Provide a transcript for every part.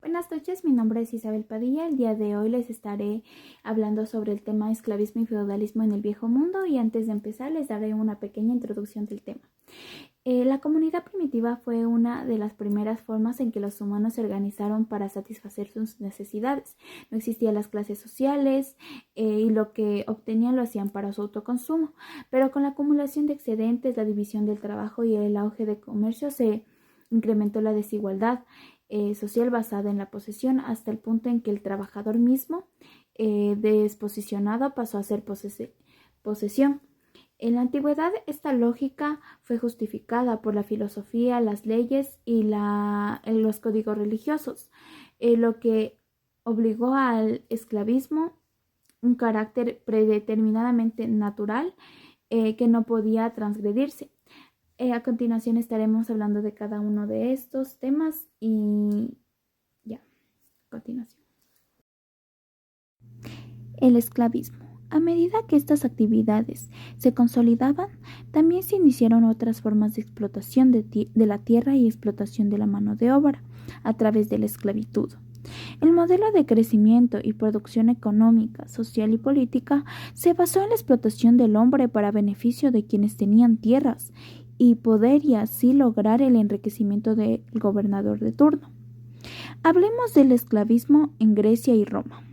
Buenas noches, mi nombre es Isabel Padilla. El día de hoy les estaré hablando sobre el tema esclavismo y feudalismo en el Viejo Mundo, y antes de empezar les daré una pequeña introducción del tema. La comunidad primitiva fue una de las primeras formas en que los humanos se organizaron para satisfacer sus necesidades. No existían las clases sociales y lo que obtenían lo hacían para su autoconsumo, pero con la acumulación de excedentes, la división del trabajo y el auge de comercio se incrementó la desigualdad social basada en la posesión, hasta el punto en que el trabajador mismo, desposicionado, pasó a ser posesión. En la antigüedad, esta lógica fue justificada por la filosofía, las leyes y los códigos religiosos, lo que obligó al esclavismo, un carácter predeterminadamente natural que no podía transgredirse. A continuación estaremos hablando de cada uno de estos temas y ya, a continuación. El esclavismo. A medida que estas actividades se consolidaban, también se iniciaron otras formas de explotación de la tierra y explotación de la mano de obra a través de la esclavitud. El modelo de crecimiento y producción económica, social y política se basó en la explotación del hombre para beneficio de quienes tenían tierras y poder, y así lograr el enriquecimiento del gobernador de turno. Hablemos del esclavismo en Grecia y Roma.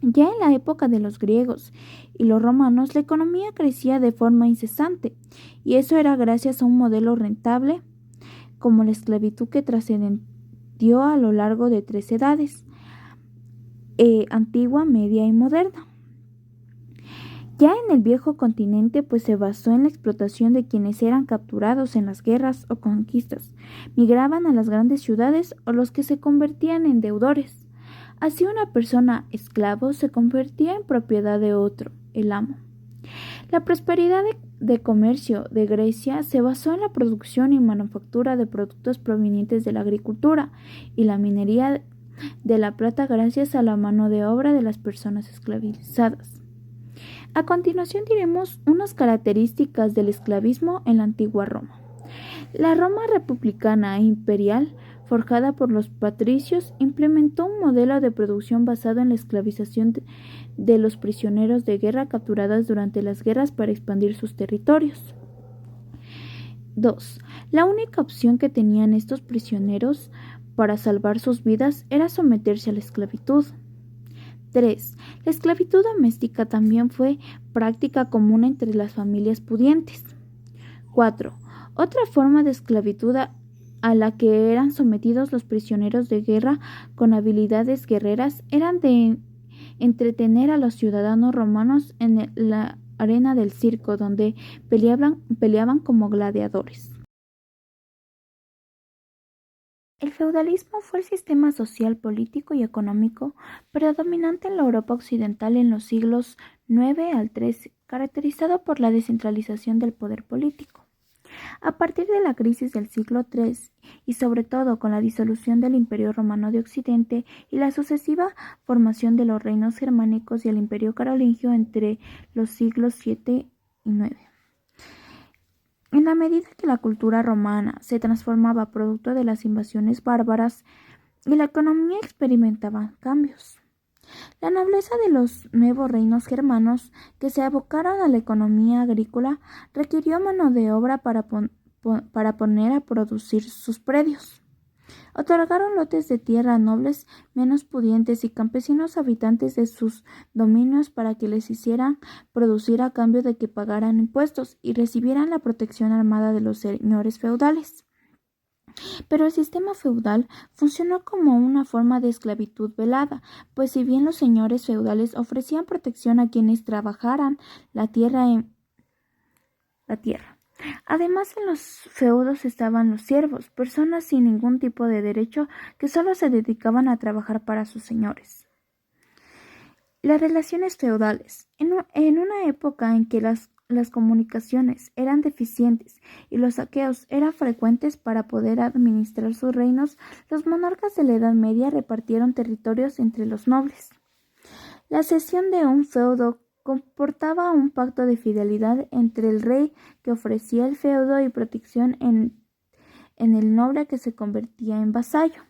Ya en la época de los griegos y los romanos, la economía crecía de forma incesante, y eso era gracias a un modelo rentable como la esclavitud, que trascendió a lo largo de tres edades: antigua, media y moderna. Ya en el viejo continente, pues se basó en la explotación de quienes eran capturados en las guerras o conquistas, migraban a las grandes ciudades, o los que se convertían en deudores. Así, una persona esclavo se convertía en propiedad de otro, el amo. La prosperidad de comercio de Grecia se basó en la producción y manufactura de productos provenientes de la agricultura y la minería de la plata, gracias a la mano de obra de las personas esclavizadas. A continuación diremos unas características del esclavismo en la antigua Roma. La Roma republicana e imperial, forjada por los patricios, implementó un modelo de producción basado en la esclavización de los prisioneros de guerra capturados durante las guerras para expandir sus territorios. 2. La única opción que tenían estos prisioneros para salvar sus vidas era someterse a la esclavitud. 3. La esclavitud doméstica también fue práctica común entre las familias pudientes. 4. Otra forma de esclavitud a la que eran sometidos los prisioneros de guerra con habilidades guerreras eran de entretener a los ciudadanos romanos en la arena del circo, donde peleaban como gladiadores. El feudalismo fue el sistema social, político y económico predominante en la Europa occidental en los siglos IX al XIII, caracterizado por la descentralización del poder político. A partir de la crisis del siglo III, y sobre todo con la disolución del Imperio Romano de Occidente y la sucesiva formación de los reinos germánicos y el Imperio Carolingio entre los siglos VII y IX. En la medida que la cultura romana se transformaba producto de las invasiones bárbaras y la economía experimentaba cambios, la nobleza de los nuevos reinos germanos, que se abocaron a la economía agrícola, requirió mano de obra para poner a producir sus predios. Otorgaron lotes de tierra a nobles menos pudientes y campesinos habitantes de sus dominios para que les hicieran producir a cambio de que pagaran impuestos y recibieran la protección armada de los señores feudales. Pero el sistema feudal funcionó como una forma de esclavitud velada, pues si bien los señores feudales ofrecían protección a quienes trabajaran la tierra, además, en los feudos estaban los siervos, personas sin ningún tipo de derecho que solo se dedicaban a trabajar para sus señores. Las relaciones feudales. En una época en que las comunicaciones eran deficientes y los saqueos eran frecuentes para poder administrar sus reinos, los monarcas de la Edad Media repartieron territorios entre los nobles. La cesión de un feudo comportaba un pacto de fidelidad entre el rey, que ofrecía el feudo y protección en el noble, que se convertía en vasallo.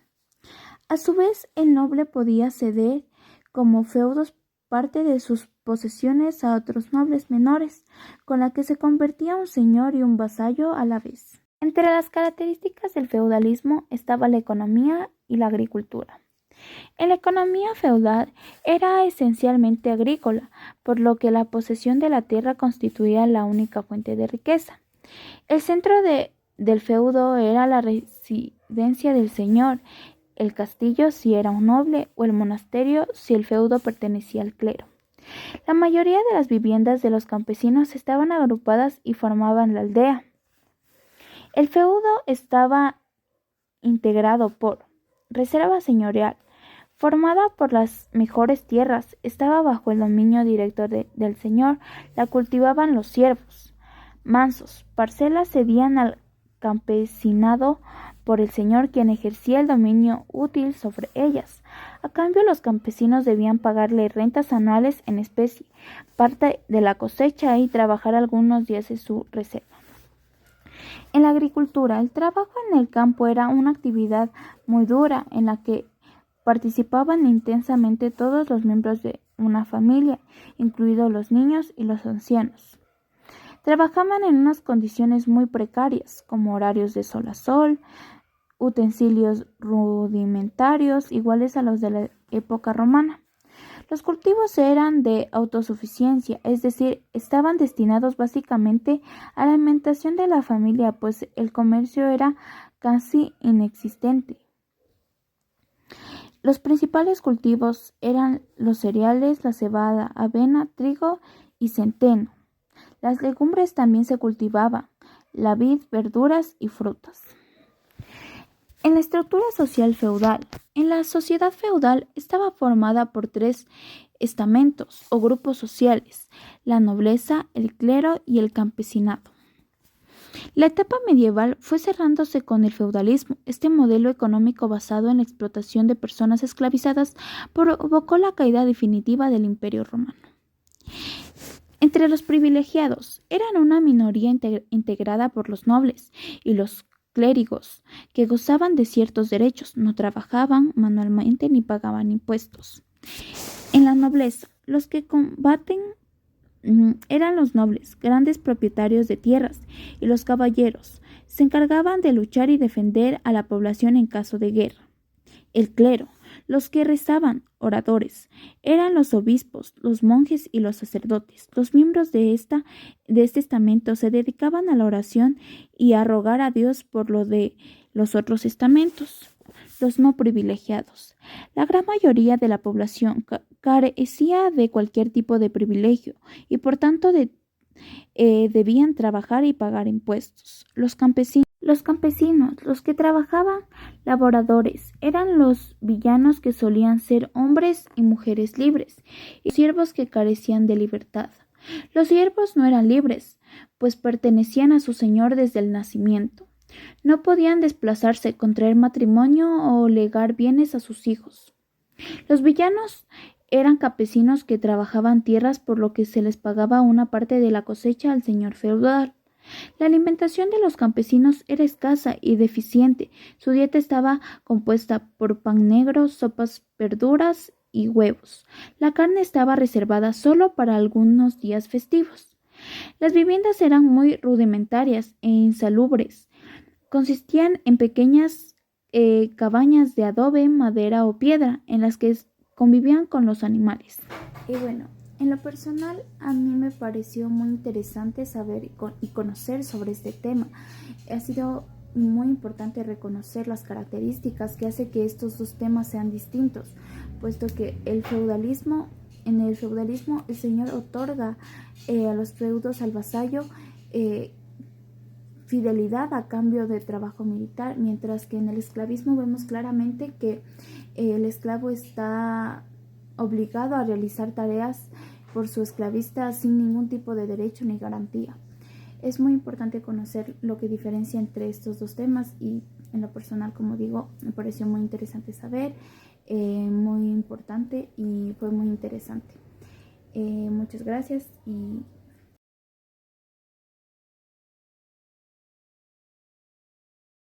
A su vez, el noble podía ceder como feudos parte de sus posesiones a otros nobles menores, con la que se convertía un señor y un vasallo a la vez. Entre las características del feudalismo estaba la economía y la agricultura. En la economía feudal era esencialmente agrícola, por lo que la posesión de la tierra constituía la única fuente de riqueza. El centro del feudo era la residencia del señor, el castillo si era un noble o el monasterio si el feudo pertenecía al clero. La mayoría de las viviendas de los campesinos estaban agrupadas y formaban la aldea. El feudo estaba integrado por reserva señorial, formada por las mejores tierras, estaba bajo el dominio directo del señor, la cultivaban los siervos. Mansos, parcelas cedían al campesinado por el señor, quien ejercía el dominio útil sobre ellas. A cambio, los campesinos debían pagarle rentas anuales en especie, parte de la cosecha y trabajar algunos días de su reserva. En la agricultura, el trabajo en el campo era una actividad muy dura en la que participaban intensamente todos los miembros de una familia, incluidos los niños y los ancianos. Trabajaban en unas condiciones muy precarias, como horarios de sol a sol, utensilios rudimentarios iguales a los de la época romana. Los cultivos eran de autosuficiencia, es decir, estaban destinados básicamente a la alimentación de la familia, pues el comercio era casi inexistente. Los principales cultivos eran los cereales, la cebada, avena, trigo y centeno. Las legumbres también se cultivaban, la vid, verduras y frutas. En la estructura social feudal, la sociedad feudal estaba formada por tres estamentos o grupos sociales: la nobleza, el clero y el campesinado. La etapa medieval fue cerrándose con el feudalismo. Este modelo económico basado en la explotación de personas esclavizadas provocó la caída definitiva del Imperio Romano. Entre los privilegiados eran una minoría integrada por los nobles y los clérigos, que gozaban de ciertos derechos, no trabajaban manualmente ni pagaban impuestos. En la nobleza, los que combaten eran los nobles, grandes propietarios de tierras, y los caballeros se encargaban de luchar y defender a la población en caso de guerra. El clero, los que rezaban, oradores, eran los obispos, los monjes y los sacerdotes. Los miembros de este estamento se dedicaban a la oración y a rogar a Dios por lo de los otros estamentos. Los no privilegiados. La gran mayoría de la población carecía de cualquier tipo de privilegio y por tanto debían trabajar y pagar impuestos. Los campesinos, los que trabajaban laboradores, eran los villanos, que solían ser hombres y mujeres libres, y los siervos, que carecían de libertad. Los siervos no eran libres, pues pertenecían a su señor desde el nacimiento. No podían desplazarse, contraer matrimonio o legar bienes a sus hijos. Los villanos eran campesinos que trabajaban tierras, por lo que se les pagaba una parte de la cosecha al señor feudal. La alimentación de los campesinos era escasa y deficiente. Su dieta estaba compuesta por pan negro, sopas, verduras y huevos. La carne estaba reservada solo para algunos días festivos. Las viviendas eran muy rudimentarias e insalubres. Consistían en pequeñas cabañas de adobe, madera o piedra, en las que convivían con los animales. Y bueno, en lo personal, a mí me pareció muy interesante saber y conocer sobre este tema. Ha sido muy importante reconocer las características que hace que estos dos temas sean distintos, puesto que en el feudalismo el señor otorga a los feudos, al vasallo, fidelidad a cambio de trabajo militar, mientras que en el esclavismo vemos claramente que el esclavo está obligado a realizar tareas por su esclavista sin ningún tipo de derecho ni garantía. Es muy importante conocer lo que diferencia entre estos dos temas y en lo personal, como digo, me pareció muy interesante saber, muy importante y fue muy interesante. Muchas gracias y